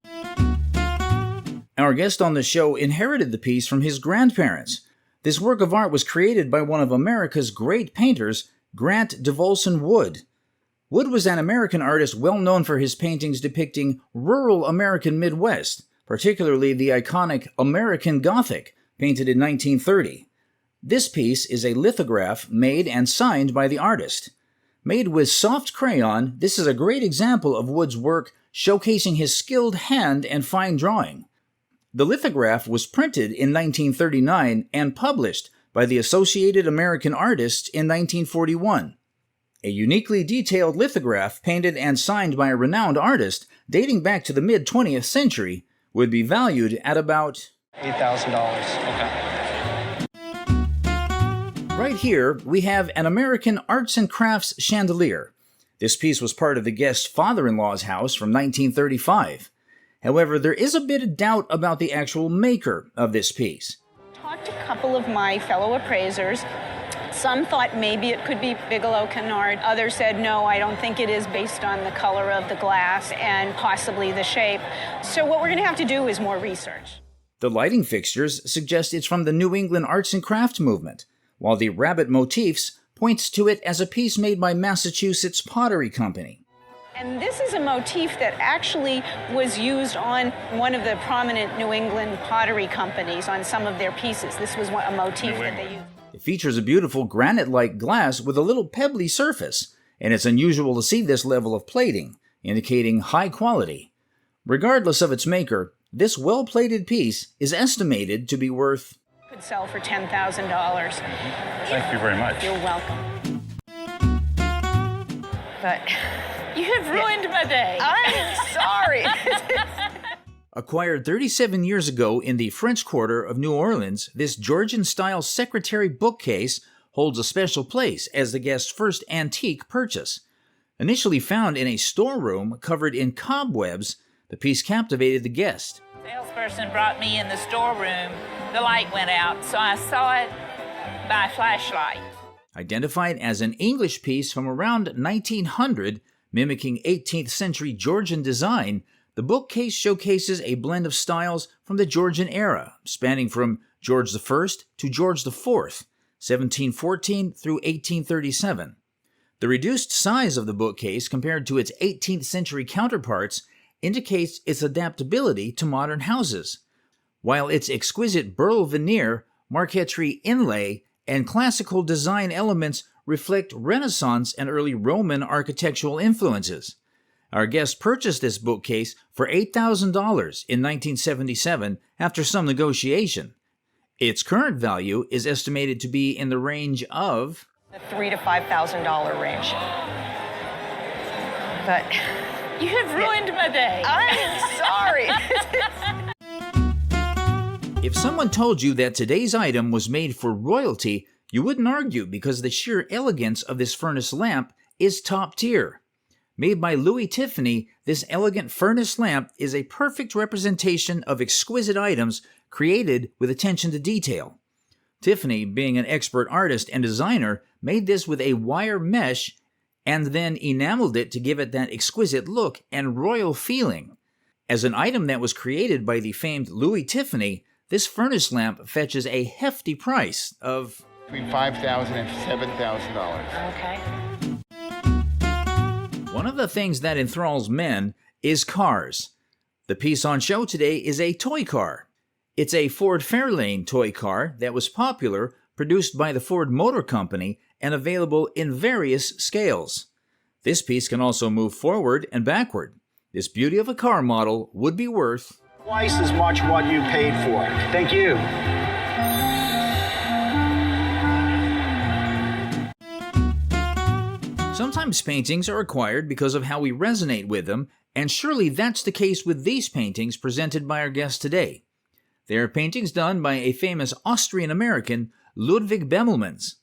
Our guest on the show inherited the piece from his grandparents. This work of art was created by one of America's great painters, Grant DeVolson Wood. Wood was an American artist well known for his paintings depicting rural American Midwest, particularly the iconic American Gothic, painted in 1930. This piece is a lithograph made and signed by the artist. Made with soft crayon, this is a great example of Wood's work showcasing his skilled hand and fine drawing. The lithograph was printed in 1939 and published by the Associated American Artists in 1941. A uniquely detailed lithograph painted and signed by a renowned artist dating back to the mid-20th century would be valued at about $8,000. Okay. Right here, we have an American arts and crafts chandelier. This piece was part of the guest's father-in-law's house from 1935. However, there is a bit of doubt about the actual maker of this piece. Talked to a couple of my fellow appraisers. Some thought maybe it could be Bigelow Canard. Others said, no, I don't think it is, based on the color of the glass and possibly the shape. So what we're going to have to do is more research. The lighting fixtures suggest it's from the New England arts and crafts movement, while the rabbit motifs points to it as a piece made by Massachusetts Pottery Company. And this is a motif that actually was used on one of the prominent New England pottery companies on some of their pieces. This was a motif that they used. It features a beautiful granite-like glass with a little pebbly surface, and it's unusual to see this level of plating, indicating high quality. Regardless of its maker, this well-plated piece is estimated to be worth... Could sell for $10,000. Thank you very much. You're welcome. But you have ruined my day. I'm sorry. Acquired 37 years ago in the French Quarter of New Orleans, this Georgian-style secretary bookcase holds a special place as the guest's first antique purchase. Initially found in a storeroom covered in cobwebs, the piece captivated the guest. The salesperson brought me in the storeroom. The light went out, so I saw it by flashlight. Identified as an English piece from around 1900, mimicking 18th century Georgian design, the bookcase showcases a blend of styles from the Georgian era, spanning from George I to George IV, 1714 through 1837. The reduced size of the bookcase compared to its 18th century counterparts indicates its adaptability to modern houses, while its exquisite burl veneer, marquetry inlay, and classical design elements reflect Renaissance and early Roman architectural influences. Our guest purchased this bookcase for $8,000 in 1977 after some negotiation. Its current value is estimated to be in the range of the $3,000 to $5,000 range. But you have ruined my day. I'm sorry. If someone told you that today's item was made for royalty, you wouldn't argue because the sheer elegance of this furnace lamp is top tier. Made by Louis Tiffany, this elegant furnace lamp is a perfect representation of exquisite items created with attention to detail. Tiffany, being an expert artist and designer, made this with a wire mesh and then enameled it to give it that exquisite look and royal feeling. As an item that was created by the famed Louis Tiffany, this furnace lamp fetches a hefty price of between $5,000 and $7,000. Okay. One of the things that enthralls men is cars. The piece on show today is a toy car. It's a Ford Fairlane toy car that was popular, produced by the Ford Motor Company, and available in various scales. This piece can also move forward and backward. This beauty of a car model would be worth twice as much what you paid for it. Thank you. Sometimes paintings are acquired because of how we resonate with them, and surely that's the case with these paintings presented by our guest today. They are paintings done by a famous Austrian-American, Ludwig Bemelmans.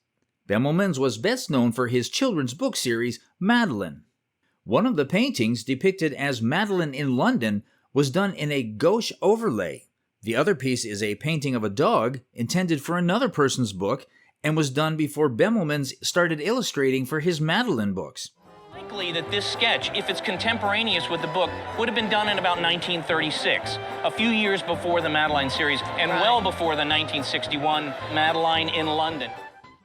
Bemelmans was best known for his children's book series, Madeline. One of the paintings, depicted as Madeline in London, was done in a gouache overlay. The other piece is a painting of a dog intended for another person's book and was done before Bemelmans started illustrating for his Madeline books. Likely that this sketch, if it's contemporaneous with the book, would have been done in about 1936, a few years before the Madeline series and well before the 1961 Madeline in London.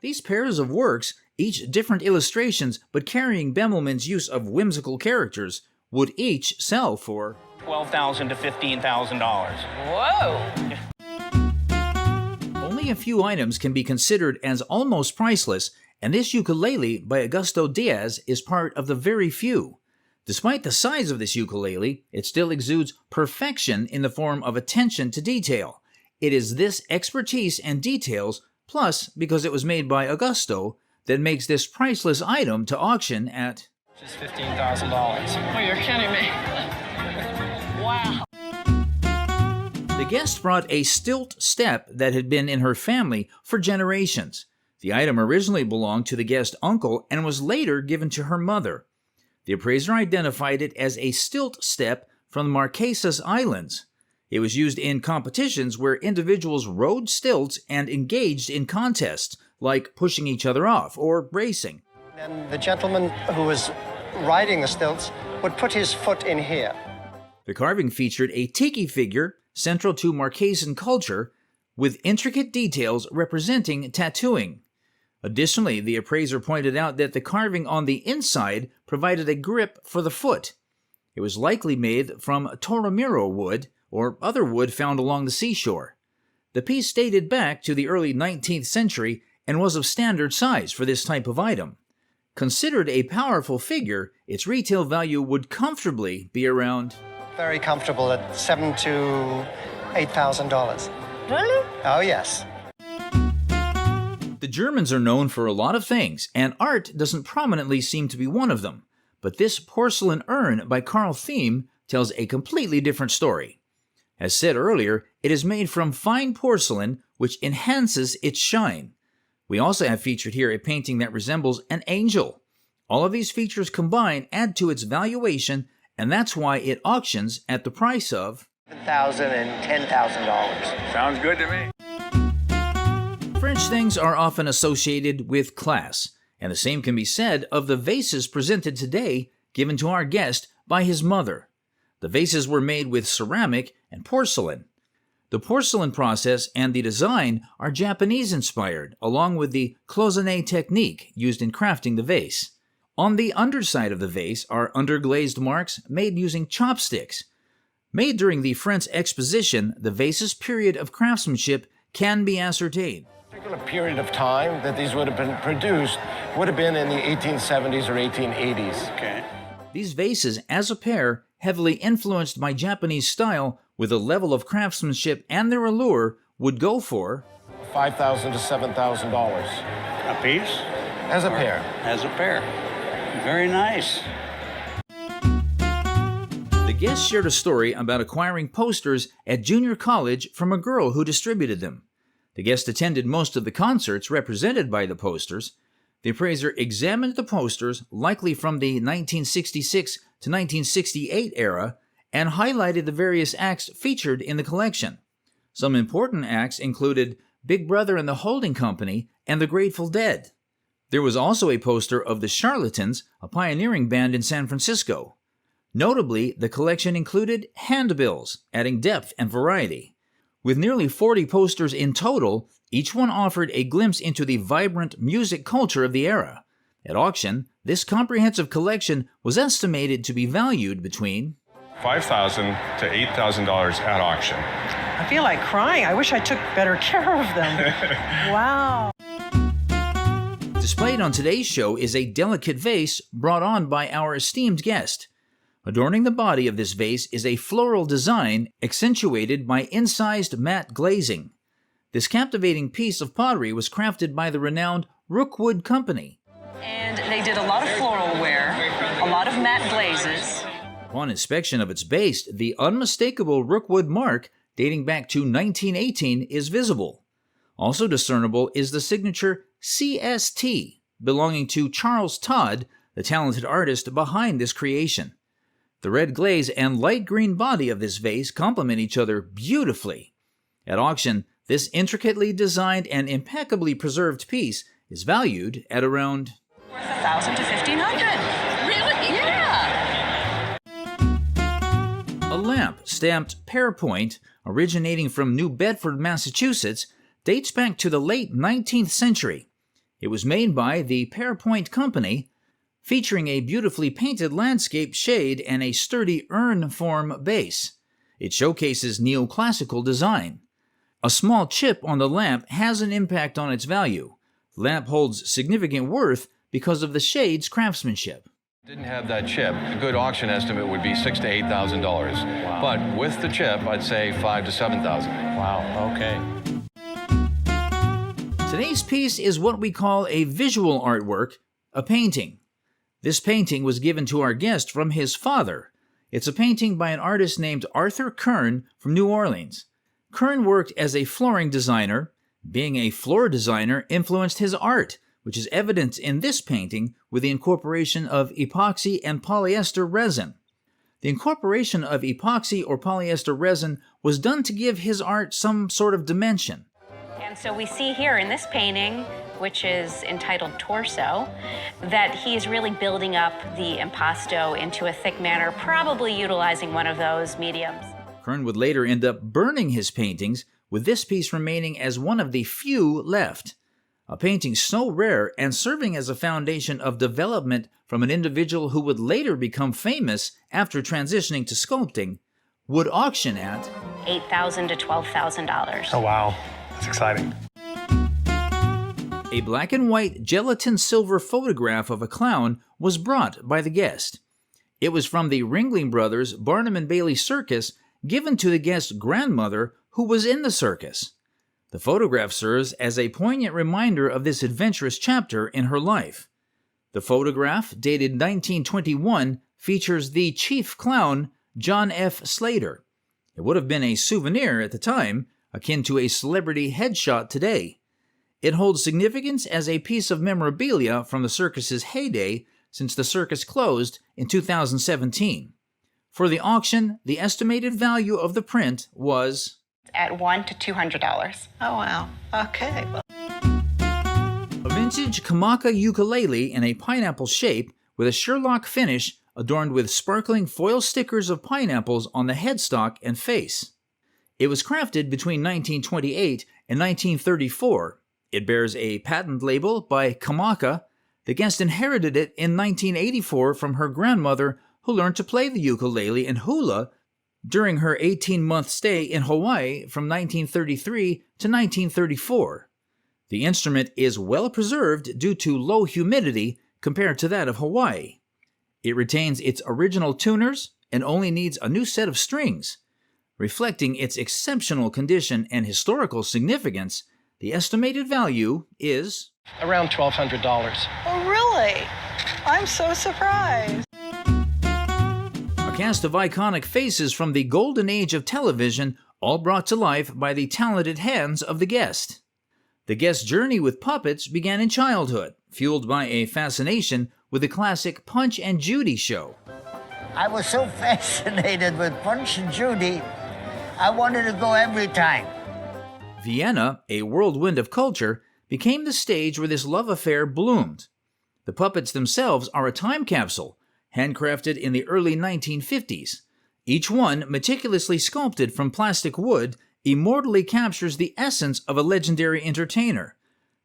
These pairs of works each different illustrations but carrying Bemelman's use of whimsical characters, would each sell for $12,000 to $15,000. Whoa! Only a few items can be considered as almost priceless, and this ukulele by Augusto Diaz is part of the very few. Despite the size of this ukulele, it still exudes perfection in the form of attention to detail. It is this expertise and details, plus because it was made by Augusto, that makes this priceless item to auction at just $15,000. Oh, you're kidding me. Wow. The guest brought a stilt step that had been in her family for generations. The item originally belonged to the guest's uncle and was later given to her mother. The appraiser identified it as a stilt step from the Marquesas Islands. It was used in competitions where individuals rode stilts and engaged in contests, like pushing each other off or racing. And the gentleman who was riding the stilts would put his foot in here. The carving featured a tiki figure central to Marquesan culture, with intricate details representing tattooing. Additionally, the appraiser pointed out that the carving on the inside provided a grip for the foot. It was likely made from toromiro wood or other wood found along the seashore. The piece dated back to the early 19th century and was of standard size for this type of item. Considered a powerful figure, its retail value would comfortably be around very comfortable at $7,000 to $8,000. Really? Oh, yes. The Germans are known for a lot of things, and art doesn't prominently seem to be one of them. But this porcelain urn by Carl Thiem tells a completely different story. As said earlier, it is made from fine porcelain, which enhances its shine. We also have featured here a painting that resembles an angel. All of these features combined add to its valuation, and that's why it auctions at the price of $7,000 and $10,000. Sounds good to me. French things are often associated with class, and the same can be said of the vases presented today, given to our guest by his mother. The vases were made with ceramic and porcelain. The porcelain process and the design are Japanese-inspired, along with the cloisonné technique used in crafting the vase. On the underside of the vase are underglazed marks made using chopsticks. Made during the French Exposition, the vase's period of craftsmanship can be ascertained. A particular period of time that these would have been produced would have been in the 1870s or 1880s. Okay. These vases, as a pair, heavily influenced by Japanese style, with a level of craftsmanship and their allure, would go for $5,000 to $7,000. A piece? As a pair. As a pair. Very nice. The guest shared a story about acquiring posters at junior college from a girl who distributed them. The guest attended most of the concerts represented by the posters. The appraiser examined the posters, likely from the 1966 to 1968 era, and highlighted the various acts featured in the collection. Some important acts included Big Brother and the Holding Company and the Grateful Dead. There was also a poster of the Charlatans, a pioneering band in San Francisco. Notably, the collection included handbills, adding depth and variety. With nearly 40 posters in total, each one offered a glimpse into the vibrant music culture of the era. At auction, this comprehensive collection was estimated to be valued between $5,000 to $8,000 at auction. I feel like crying. I wish I took better care of them. Wow. Displayed on today's show is a delicate vase brought on by our esteemed guest. Adorning the body of this vase is a floral design accentuated by incised matte glazing. This captivating piece of pottery was crafted by the renowned Rookwood Company. And they did a lot of floral wear, a lot of matte glazes. Upon inspection of its base, the unmistakable Rookwood mark dating back to 1918 is visible. Also discernible is the signature CST, belonging to Charles Todd, the talented artist behind this creation. The red glaze and light green body of this vase complement each other beautifully. At auction, this intricately designed and impeccably preserved piece is valued at around worth $1,000 to $1,500. Really? Yeah. A lamp stamped Pearpoint, originating from New Bedford, Massachusetts, dates back to the late 19th century. It was made by the Pearpoint Company, featuring a beautifully painted landscape shade and a sturdy urn form base. It showcases neoclassical design. A small chip on the lamp has an impact on its value. The lamp holds significant worth because of the shade's craftsmanship. Didn't have that chip, a good auction estimate would be $6,000 to $8,000. Wow. But with the chip, I'd say $5,000 to $7,000. Wow, okay. Today's piece is what we call a visual artwork, a painting. This painting was given to our guest from his father. It's a painting by an artist named Arthur Kern from New Orleans. Kern worked as a flooring designer. Being a floor designer influenced his art, which is evident in this painting with the incorporation of epoxy and polyester resin. The incorporation of epoxy or polyester resin was done to give his art some sort of dimension. And so we see here in this painting, which is entitled Torso, that he's really building up the impasto into a thick manner, probably utilizing one of those mediums. Kern would later end up burning his paintings, with this piece remaining as one of the few left. A painting so rare and serving as a foundation of development from an individual who would later become famous after transitioning to sculpting, would auction at $8,000 to $12,000. Oh, wow. That's exciting. A black and white gelatin silver photograph of a clown was brought by the guest. It was from the Ringling Brothers Barnum and Bailey Circus, given to the guest's grandmother, who was in the circus. The photograph serves as a poignant reminder of this adventurous chapter in her life. The photograph, dated 1921, features the chief clown, John F. Slater. It would have been a souvenir at the time, akin to a celebrity headshot today. It holds significance as a piece of memorabilia from the circus's heyday, since the circus closed in 2017. For the auction, the estimated value of the print was At $100 to $200. Oh, wow. Okay. a vintage Kamaka ukulele in a pineapple shape with a Sherlock finish adorned with sparkling foil stickers of pineapples on the headstock and face. It was crafted between 1928 and 1934. It bears a patent label by Kamaka. The guest inherited it in 1984 from her grandmother, who learned to play the ukulele and hula during her 18-month stay in Hawaii from 1933 to 1934. The instrument is well preserved due to low humidity compared to that of Hawaii. It retains its original tuners and only needs a new set of strings. Reflecting its exceptional condition and historical significance, the estimated value is around $1,200. Oh, really? I'm so surprised. A cast of iconic faces from the golden age of television, all brought to life by the talented hands of the guest. The guest's journey with puppets began in childhood, fueled by a fascination with the classic Punch and Judy show. I was so fascinated with Punch and Judy, I wanted to go every time. Vienna, a whirlwind of culture, became the stage where this love affair bloomed. The puppets themselves are a time capsule, handcrafted in the early 1950s. Each one, meticulously sculpted from plastic wood, immortally captures the essence of a legendary entertainer.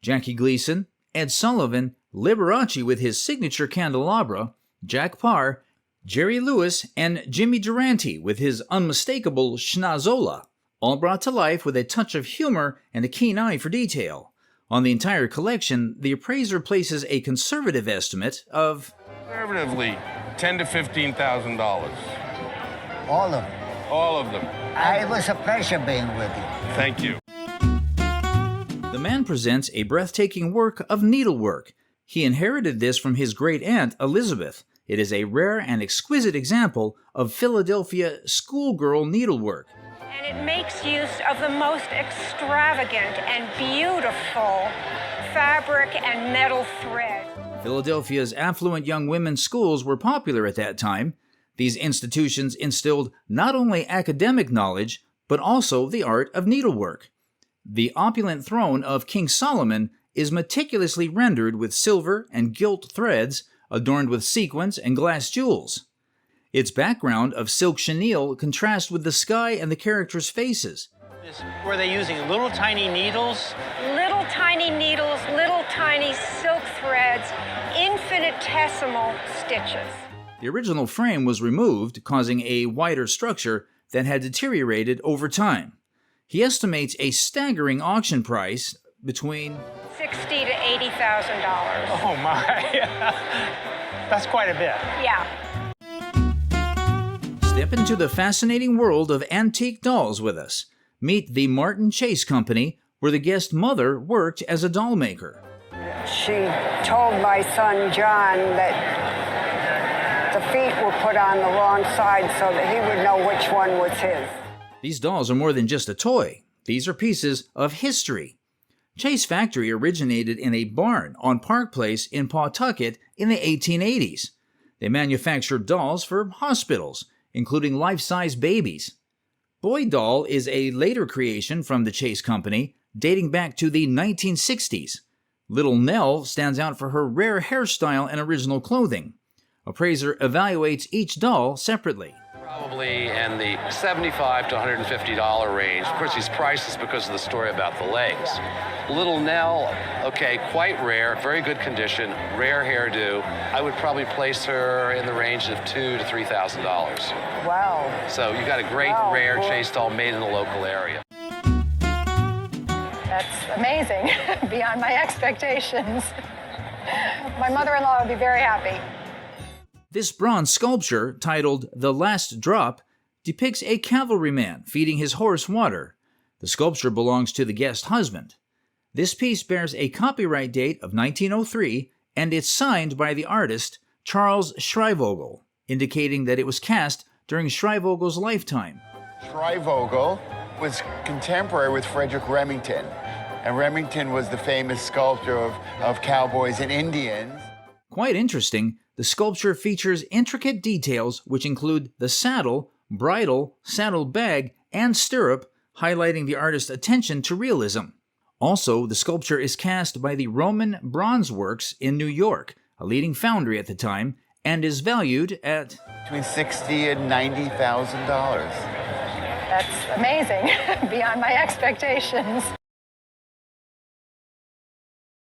Jackie Gleason, Ed Sullivan, Liberace with his signature candelabra, Jack Parr, Jerry Lewis, and Jimmy Durante with his unmistakable schnozola, all brought to life with a touch of humor and a keen eye for detail. On the entire collection, the appraiser places a conservative estimate of Conservatively, $10,000 to $15,000. All of them. All of them. It was a pleasure being with you. Thank you. The man presents a breathtaking work of needlework. He inherited this from his great-aunt, Elizabeth. It is a rare and exquisite example of Philadelphia schoolgirl needlework. And it makes use of the most extravagant and beautiful fabric and metal thread. Philadelphia's affluent young women's schools were popular at that time. These institutions instilled not only academic knowledge, but also the art of needlework. The opulent throne of King Solomon is meticulously rendered with silver and gilt threads, adorned with sequins and glass jewels. Its background of silk chenille contrasts with the sky and the characters' faces. Were they using little tiny needles? Little tiny needles, little tiny infinitesimal stitches. The original frame was removed, causing a wider structure that had deteriorated over time. He estimates a staggering auction price between $60,000 to $80,000. Oh my. That's quite a bit. Yeah. Step into the fascinating world of antique dolls with us. Meet the Martin Chase Company, where the guest mother worked as a doll maker. She told my son John that the feet were put on the wrong side so that he would know which one was his. These dolls are more than just a toy. These are pieces of history. Chase Factory originated in a barn on Park Place in Pawtucket in the 1880s. They manufactured dolls for hospitals, including life-size babies. Boy Doll is a later creation from the Chase Company, dating back to the 1960s. Little Nell stands out for her rare hairstyle and original clothing. Appraiser evaluates each doll separately. Probably in the $75 to $150 range. Of course, these prices because of the story about the legs. Little Nell, okay, quite rare, very good condition, rare hairdo. I would probably place her in the range of $2,000 to $3,000. Wow. So you got a great rare Chase doll made in the local area. That's amazing, beyond my expectations. My mother-in-law would be very happy. This bronze sculpture, titled The Last Drop, depicts a cavalryman feeding his horse water. The sculpture belongs to the guest husband. This piece bears a copyright date of 1903, and it's signed by the artist Charles Schreivogel, indicating that it was cast during Schreivogel's lifetime. Schreivogel was contemporary with Frederick Remington, and Remington was the famous sculptor of cowboys and Indians. Quite interesting, the sculpture features intricate details which include the saddle, bridle, saddle bag, and stirrup, highlighting the artist's attention to realism. Also, the sculpture is cast by the Roman Bronze Works in New York, a leading foundry at the time, and is valued at between $60,000 and $90,000. That's amazing, beyond my expectations.